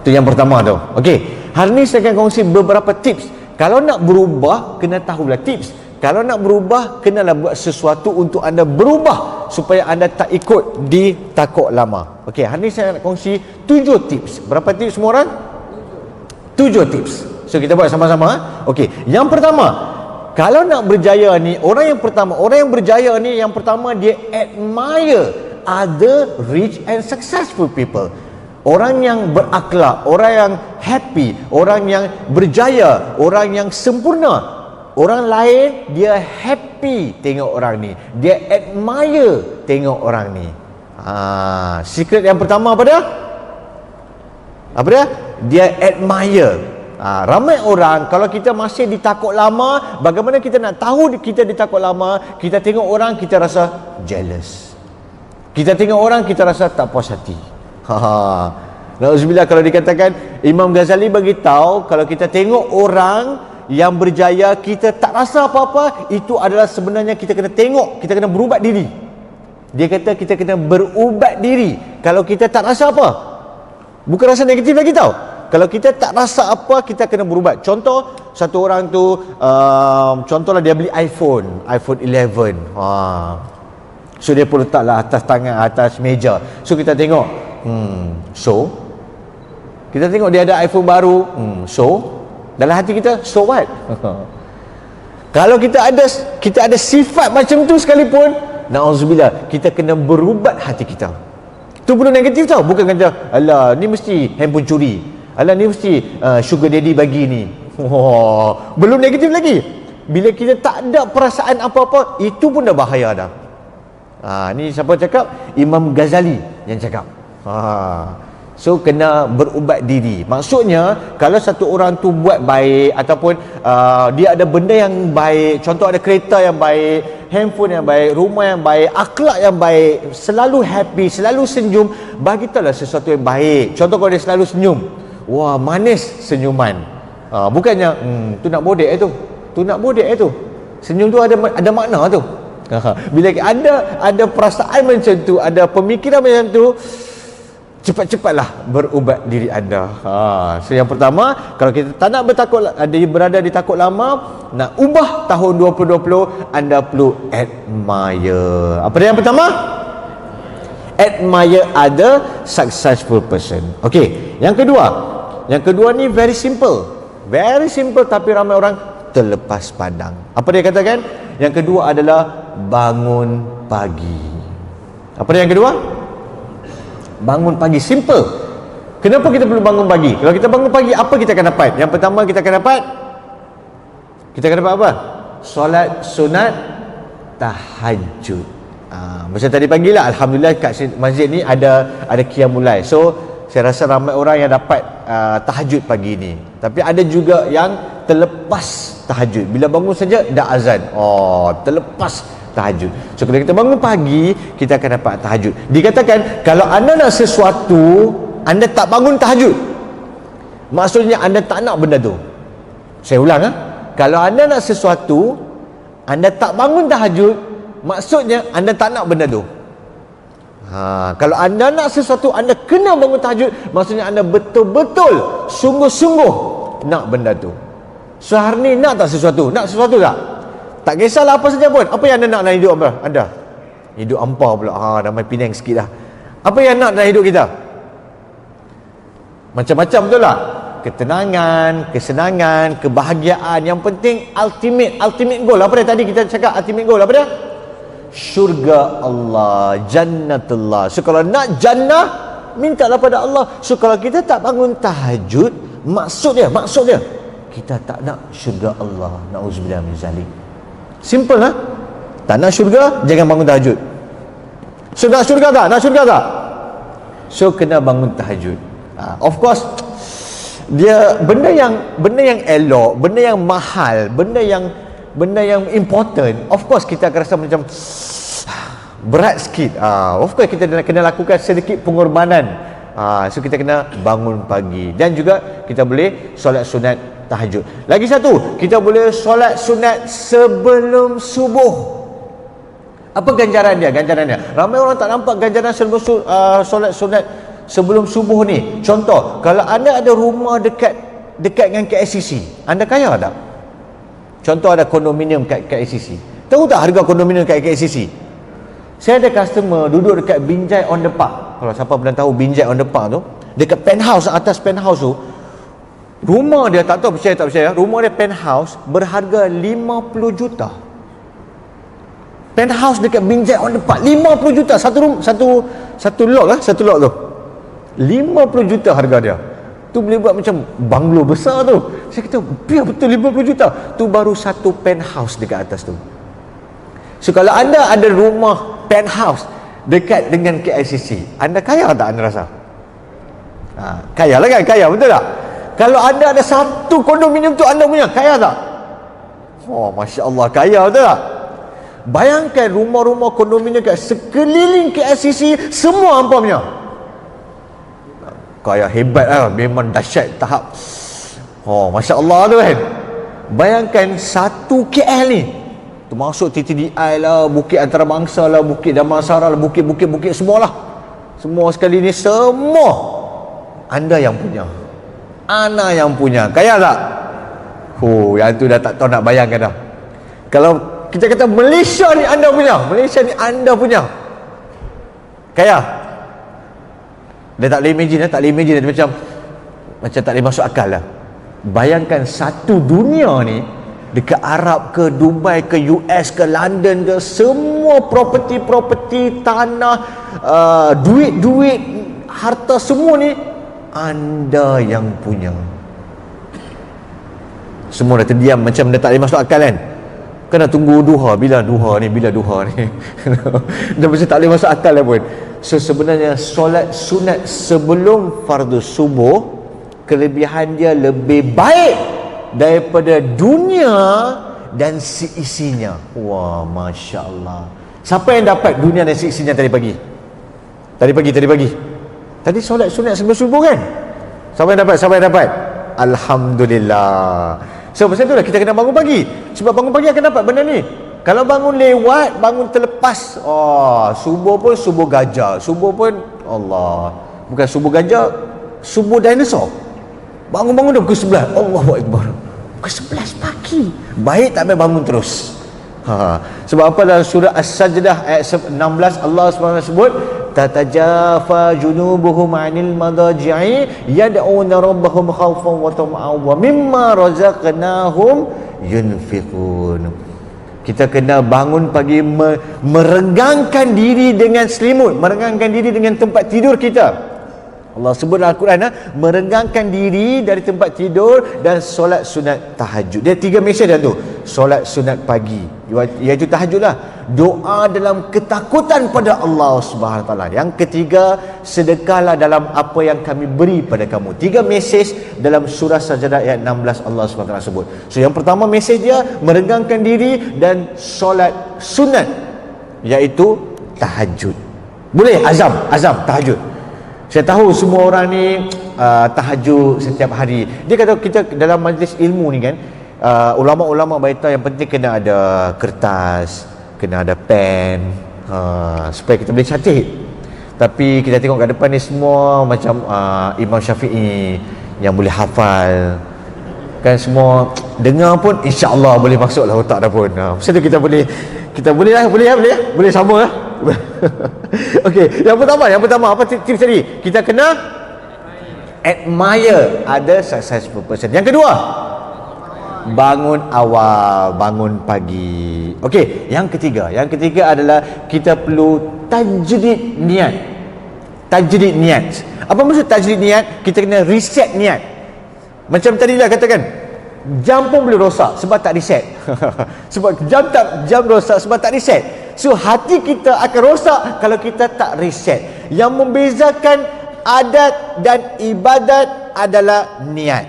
Itu yang pertama tu. Okey, hari ni saya akan kongsi beberapa tips. Kalau nak berubah, kena tahulah tips. Kalau nak berubah, kenalah buat sesuatu untuk anda berubah supaya anda tak ikut di takut lama. Okey, hari ni saya nak kongsi 7 tips. Berapa tips semua orang? 7 tips. So kita buat sama-sama. Okey, yang pertama, kalau nak berjaya ni, orang yang berjaya ni, yang pertama dia admire other rich and successful people. Orang yang berakhlak, orang yang happy, orang yang berjaya, orang yang sempurna. Orang lain dia happy tengok orang ni, dia admire tengok orang ni. Secret yang pertama apa dia? Apa dia? Dia admire. Ramai orang, kalau kita masih di takut lama, bagaimana kita nak tahu kita di takut lama? Kita tengok orang, kita rasa jealous. Kita tengok orang, kita rasa tak puas hati. Na'udzubillah, kalau dikatakan, Imam Ghazali beritahu, kalau kita tengok orang yang berjaya, kita tak rasa apa-apa, itu adalah sebenarnya kita kena tengok, kita kena berubat diri. Dia kata kita kena berubat diri. Kalau kita tak rasa apa, bukan rasa negatif lagi tau. Kalau kita tak rasa apa, kita kena berubat. Contoh, satu orang tu, contohlah dia beli iPhone 11. So dia pun letaklah atas tangan, atas meja. So kita tengok, so kita tengok dia ada iPhone baru, so dalam hati kita, so what? Kalau kita ada sifat macam tu sekalipun, na'udzubillah, kita kena berubat hati kita. Tu belum negatif tau. Bukan kata, alah ni mesti handphone curi, alah ni mesti sugar daddy bagi ni. Belum negatif lagi. Bila kita tak ada perasaan apa-apa, itu pun dah bahaya dah. Ni siapa cakap? Imam Ghazali yang cakap. So kena berubat diri. Maksudnya, kalau satu orang tu buat baik, ataupun dia ada benda yang baik, contoh ada kereta yang baik, handphone yang baik, rumah yang baik, akhlak yang baik, selalu happy, selalu senyum, bagitalah sesuatu yang baik. Contoh kalau dia selalu senyum, wah manis senyuman. Bukannya tu nak bodek tu nak bodek tu. Senyum tu ada makna tu. Bila ada perasaan macam tu, ada pemikiran macam tu, cepat-cepatlah berubat diri anda. So yang pertama, kalau kita tak nak berada di takut lama, nak ubah tahun 2020, anda perlu admire. Apa dia yang pertama? Admire other successful person. Okey, yang kedua ni very simple, tapi ramai orang terlepas pandang. Apa dia katakan? Yang kedua adalah bangun pagi. Apa dia yang kedua? Bangun pagi. Simple. Kenapa kita perlu bangun pagi? Kalau kita bangun pagi, apa kita akan dapat? Yang pertama kita akan dapat apa? Solat sunat tahajud. Macam tadi pagi lah, alhamdulillah kat masjid ni ada qiyamul lail. So saya rasa ramai orang yang dapat tahajud pagi ni. Tapi ada juga yang terlepas tahajud. Bila bangun saja dah azan, terlepas tahajud. So kalau kita bangun pagi, kita akan dapat tahajud. Dikatakan kalau anda nak sesuatu, anda tak bangun tahajud, maksudnya anda tak nak benda tu. Saya ulang, kalau anda nak sesuatu, anda tak bangun tahajud, maksudnya anda tak nak benda tu. Kalau anda nak sesuatu, anda kena bangun tahajud, maksudnya anda betul-betul sungguh-sungguh nak benda tu. So hari ni nak tak sesuatu? Nak sesuatu tak? Tak kisahlah apa saja pun. Apa yang anda nak dalam hidup anda? Hidup hampa pula. Dah main Penang sikit dah. Apa yang nak dalam hidup kita? Macam-macam, betul tak? Ketenangan, kesenangan, kebahagiaan. Yang penting ultimate goal. Apa dia tadi kita cakap ultimate goal? Apa dia? Syurga Allah, jannatullah. So kalau nak jannah, mintalah pada Allah. So kalau kita tak bangun tahajud, maksud dia kita tak nak syurga Allah. Na'udzubillah min zalik. Simple lah. Tak nak syurga, jangan bangun tahajud. So nak syurga tak? So kena bangun tahajud. Of course, dia benda yang elok, benda yang mahal, benda yang important, of course kita akan rasa macam berat sikit. Of course kita kena lakukan sedikit pengorbanan. So kita kena bangun pagi. Dan juga kita boleh solat sunat tahajud. Lagi satu, kita boleh solat sunat sebelum subuh. Apa ganjaran dia? Ramai orang tak nampak ganjaran sebelum solat sunat sebelum subuh ni. Contoh, kalau anda ada rumah dekat dengan KLCC, anda kaya tak? Contoh ada kondominium kat KLCC. Tahu tak harga kondominium kat KLCC? Saya ada customer duduk dekat Binjai on the Park. Kalau siapa pernah tahu Binjai on the Park tu, dekat penthouse, atas penthouse tu, rumah dia, tak tahu percaya tak percaya, rumah dia penthouse berharga 50 juta. Penthouse dekat Binjai on the Park 50 juta satu lot tu. 50 juta harga dia. Tu boleh buat macam banglo besar tu. Saya kata, biar betul 50 juta. Tu baru satu penthouse dekat atas tu. So kalau anda ada rumah penthouse dekat dengan KLCC, anda kaya tak anda rasa? Kaya lah kan? Kaya, betul tak? Kalau anda ada satu kondominium tu anda punya, kaya tak? Oh, Masya Allah, kaya, betul tak? Bayangkan rumah-rumah kondominium kat sekeliling KLCC, semua hampa punya. Kaya hebat lah, memang dahsyat tahap. Oh, Masya Allah tu kan. Bayangkan satu KL ni, termasuk TTDI lah, Bukit Antarabangsa lah, Bukit Damansara lah, bukit-bukit semualah. Semua sekali ni, semua anda yang punya. Ana yang punya. Kaya tak? Yang tu dah tak tahu nak bayangkan dah. Kalau kita kata Malaysia ni anda punya, Malaysia ni anda punya, kaya. Dia tak boleh imagine, dia macam tak boleh masuk akal lah. Bayangkan satu dunia ni, dekat Arab ke, Dubai ke, US ke, London ke, semua property, tanah, duit, harta semua ni anda yang punya. Semua dah terdiam, macam dah tak boleh masuk akal kan. Kena tunggu duha, bila duha ni dah macam tak boleh masuk akal lah pun. So sebenarnya solat sunat sebelum fardu subuh, kelebihan dia lebih baik daripada dunia dan seisinya. Wah, Masya Allah. Siapa yang dapat dunia dan seisinya tadi pagi? Tadi solat sunat sebelum subuh kan? Siapa yang dapat? Alhamdulillah. So pasal itulah kita kena bangun pagi. Sebab bangun pagi akan dapat benda ni. Kalau bangun lewat, bangun terlepas, subuh pun subuh gajah, subuh pun Allah, bukan subuh gajah, subuh dinosaur. Bangun-bangun dah pukul 11, Allahu Akbar, pukul 11 pagi. Baik tak payah bangun terus. Sebab apa dalam surah As-Sajdah ayat 16 Allah SWT sebut, tatajafa junubuhum 'anil madaji'i yad'una rabbahum khaufan wa tama'an wa mimma razaqnahum yunfiqun. Kita kena bangun pagi, merenggangkan diri dengan selimut, merenggangkan diri dengan tempat tidur kita. Allah sebut dalam Al-Quran, merenggangkan diri dari tempat tidur dan solat sunat tahajud. Dia 3 mesej dah tu. Solat sunat pagi, iaitu tahajud lah. Doa dalam ketakutan pada Allah Subhanahu Wa Taala. Yang ketiga, sedekahlah dalam apa yang kami beri pada kamu. 3 mesej dalam surah Sajdah ayat 16 Allah Subhanahu Wa Taala sebut. So yang pertama mesej dia merenggangkan diri dan solat sunat, iaitu tahajud. Boleh azam tahajud. Saya tahu semua orang ni tahajud setiap hari. Dia kata kita dalam majlis ilmu ni kan, ulama-ulama beritahu yang penting kena ada kertas, kena ada pen, supaya kita boleh catat. Tapi kita tengok kat depan ni semua macam Imam Syafi'i yang boleh hafal. Kan semua dengar pun insya-Allah boleh masuk lah otak dah pun. Pasal tu kita boleh sama lah. Okey, yang pertama apa tips tadi? Kita kena admire other successful person. Yang kedua, bangun awal, bangun pagi. Okey, yang ketiga adalah kita perlu tajdid niat. Apa maksud tajdid niat? Kita kena reset niat. Macam tadi lah katakan, jam pun boleh rosak sebab tak reset. Sebab jam rosak sebab tak reset. So hati kita akan rosak kalau kita tak reset. Yang membezakan adat dan ibadat adalah niat.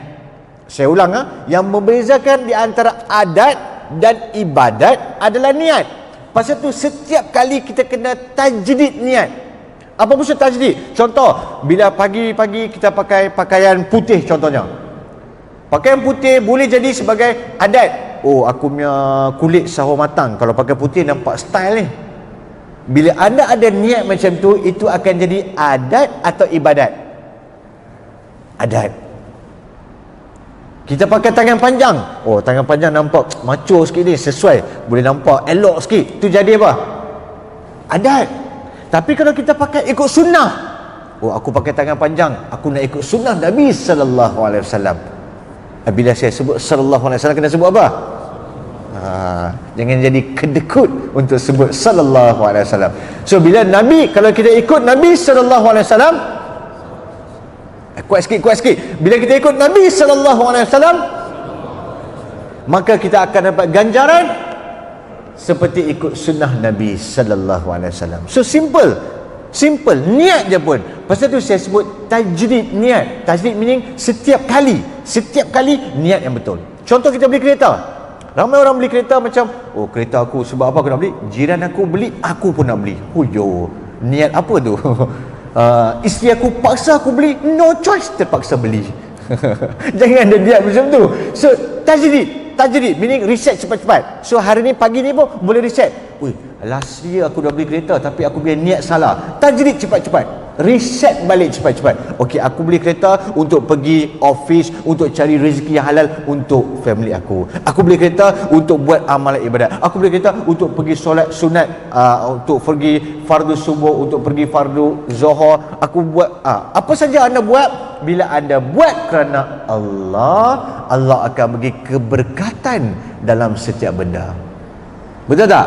Saya ulang, yang membezakan di antara adat dan ibadat adalah niat. Pasal tu setiap kali kita kena tajdid niat. Apa maksud tajdid? Contoh, bila pagi-pagi kita pakai pakaian putih contohnya. Pakaian putih boleh jadi sebagai adat. Oh, aku punya kulit sahur matang, kalau pakai putih nampak style ni. Bila anda ada niat macam tu, itu akan jadi adat atau ibadat? Adat. Kita pakai tangan panjang. Oh, tangan panjang nampak macho sikit ni, sesuai, boleh nampak elok sikit. Tu jadi apa? Adat. Tapi kalau kita pakai ikut sunnah, oh, aku pakai tangan panjang, aku nak ikut sunnah Nabi sallallahu alaihi wasallam. Bila saya sebut sallallahu alaihi wasallam, kena sebut apa? Jangan jadi kedekut untuk sebut sallallahu alaihi wasallam. So bila Nabi, kalau kita ikut Nabi sallallahu alaihi wasallam, kuat sikit. Bila kita ikut Nabi sallallahu alaihi wasallam, maka kita akan dapat ganjaran seperti ikut sunnah Nabi sallallahu alaihi wasallam. So simple, niat je pun. Pasal tu saya sebut tajdid niat. Tajdid meaning setiap kali niat yang betul. Contoh, kita beli kereta. Ramai orang beli kereta macam, oh, kereta aku, sebab apa aku nak beli? Jiran aku beli, aku pun nak beli. Huyo, niat apa tu? Isteri aku paksa aku beli, no choice, terpaksa beli. Jangan ada niat macam tu. So tajdid meaning reset cepat-cepat. So hari ni, pagi ni pun boleh reset. Ui, last year aku dah beli kereta tapi aku punya niat salah. Tajdid cepat-cepat, reset balik cepat-cepat. Okey, aku beli kereta untuk pergi office, untuk cari rezeki yang halal untuk family aku. Aku beli kereta untuk buat amalan ibadat. Aku beli kereta untuk pergi solat sunat, untuk pergi fardu subuh, untuk pergi fardu zuhur. Aku buat apa saja anda buat, bila anda buat kerana Allah, Allah akan bagi keberkatan dalam setiap benda. Betul tak?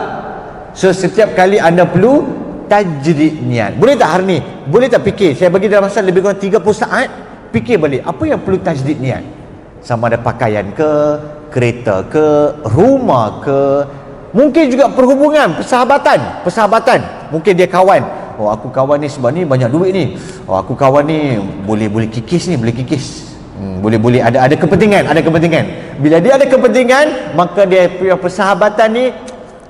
So setiap kali anda perlu tajdid niat. Boleh tak hari ni? Boleh tak fikir? Saya bagi dalam masa lebih kurang 30 saat. Fikir balik, apa yang perlu tajdid niat? Sama ada pakaian ke, kereta ke, rumah ke, mungkin juga perhubungan, persahabatan. Mungkin dia kawan. Oh, aku kawan ni sebab ni banyak duit ni. Oh, aku kawan ni boleh kikis ni, boleh kikis. Boleh ada kepentingan. Bila dia ada kepentingan, maka dia punya persahabatan ni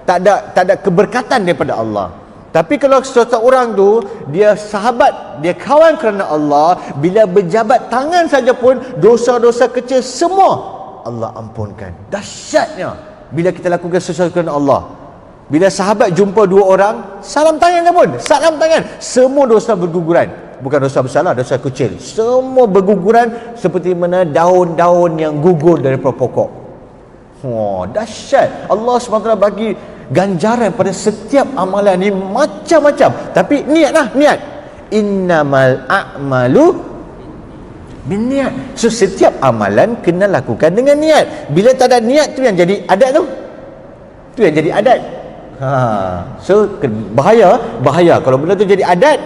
tak ada keberkatan daripada Allah. Tapi kalau seseorang tu dia sahabat, dia kawan kerana Allah, bila berjabat tangan saja pun dosa-dosa kecil semua Allah ampunkan. Dahsyatnya bila kita lakukan sesuatu kerana Allah. Bila sahabat jumpa dua orang, salam tangan pun, semua dosa berguguran. Bukan dosa besar lah, dosa kecil, semua berguguran seperti mana daun-daun yang gugur daripada pokok. Dahsyat. Allah SWT bagi ganjaran pada setiap amalan ni macam-macam. Tapi niat. Innamal a'malu binniat. So setiap amalan kena lakukan dengan niat. Bila tak ada niat, tu yang jadi adat tu. Tu yang jadi adat. So bahaya kalau benda tu jadi adat,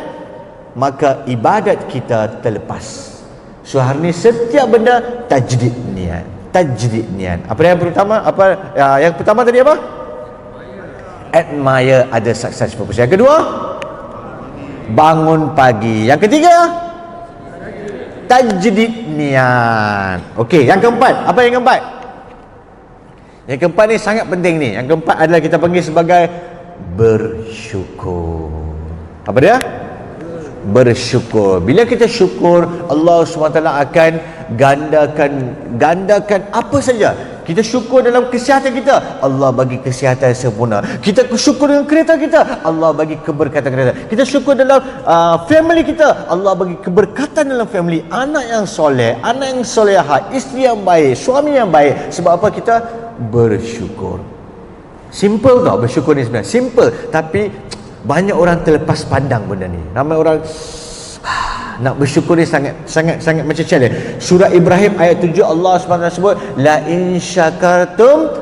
maka ibadat kita terlepas. So hari ni setiap benda tajdid niat. Apa yang pertama? Yang pertama tadi apa? Admire other success purpose. Yang kedua, bangun pagi. Yang ketiga, tajdid niat. Okey, yang keempat, apa yang keempat? Yang keempat ni sangat penting ni. Yang keempat adalah kita panggil sebagai bersyukur. Apa dia? Bersyukur. Bila kita syukur, Allah SWT akan gandakan apa saja. Kita syukur dalam kesihatan kita, Allah bagi kesihatan sempurna. Kita syukur dengan kereta kita, Allah bagi keberkatan kereta. Kita syukur dalam family kita, Allah bagi keberkatan dalam family. Anak yang soleh, anak yang solehah, isteri yang baik, suami yang baik. Sebab apa? Kita bersyukur. Simple tau bersyukur ni sebenarnya. Simple, tapi banyak orang terlepas pandang benda ni. Ramai orang nak bersyukur ni sangat macam challenge. Surah Ibrahim ayat 7, Allah SWT sebut, la in syakartum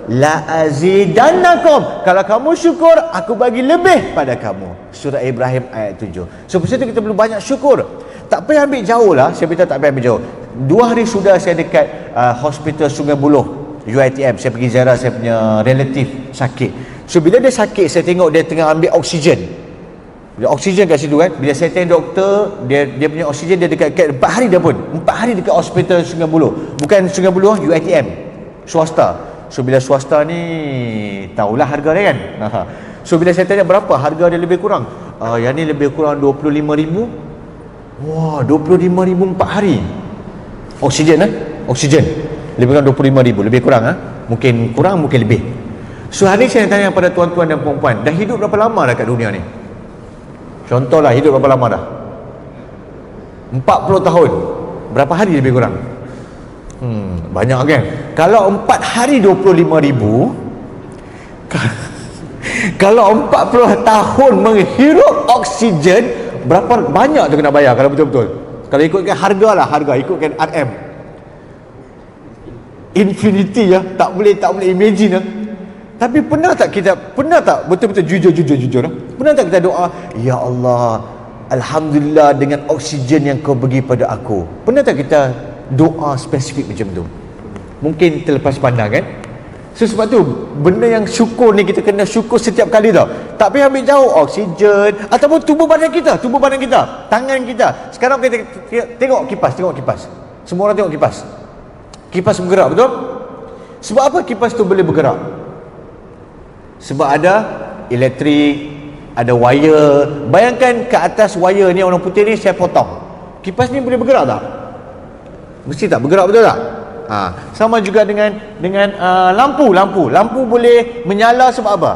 la azidannakum. Kalau kamu syukur, aku bagi lebih pada kamu. Surah Ibrahim ayat 7. So pasal tu kita perlu banyak syukur. Tak payah ambil jauh lah. Saya beritahu tak payah ambil jauh. 2 hari sudah saya dekat hospital Sungai Buloh, UiTM. Saya pergi ziarah saya punya relatif sakit. So bila dia sakit, saya tengok dia tengah ambil oksigen. Dia oksigen kat situ kan. Bila saya tengok doktor, dia punya oksigen dia dekat 4 hari dah pun. 4 hari dekat hospital Sungai Buloh. Bukan Sungai Buloh, UiTM, swasta. So bila swasta ni tahulah harga dia kan. So bila saya tanya berapa harga dia lebih kurang, yang ni lebih kurang 25,000. Wah, 25,000 4 hari. Oksigen oksigen lebih kurang 25,000, lebih kurang mungkin kurang, mungkin lebih. So hari saya tanya pada tuan-tuan dan puan-puan, dah hidup berapa lama dah kat dunia ni? Contohlah, hidup berapa lama dah? 40 tahun. Berapa hari lebih kurang? Banyak kan? Kalau 4 hari 25,000, kalau 40 tahun menghirup oksigen, berapa banyak tu kena bayar kalau betul-betul? Kalau ikutkan harga lah, ikutkan RM. Infinity ya, tak boleh imagine lah. Tapi pernah tak betul-betul jujur lah, pernah tak kita doa, ya Allah, alhamdulillah dengan oksigen yang kau bagi pada aku? Pernah tak kita doa spesifik macam tu? Mungkin terlepas pandang kan? So sebab tu benda yang syukur ni kita kena syukur setiap kali tau. Tak payah ambil jauh oksigen ataupun tubuh badan kita, tangan kita. Sekarang kita tengok kipas. Semua orang tengok kipas. Kipas bergerak, betul? Sebab apa kipas tu boleh bergerak? Sebab ada elektrik, ada wire. Bayangkan ke atas wire ni, orang putih ni saya potong. Kipas ni boleh bergerak tak? Mesti tak bergerak, betul tak? Sama juga dengan lampu boleh menyala sebab apa?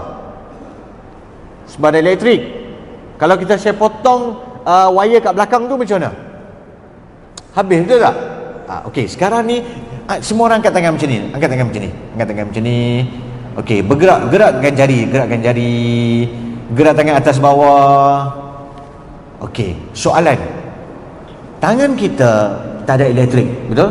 Sebab ada elektrik. Kalau saya potong wire kat belakang tu macam mana? Habis, betul tak? Okey, sekarang ni semua orang angkat tangan macam ni. Angkat tangan macam ni. Okey, gerakkan jari. Gerak tangan atas bawah. Okey, soalan. Tangan kita tak ada elektrik, betul?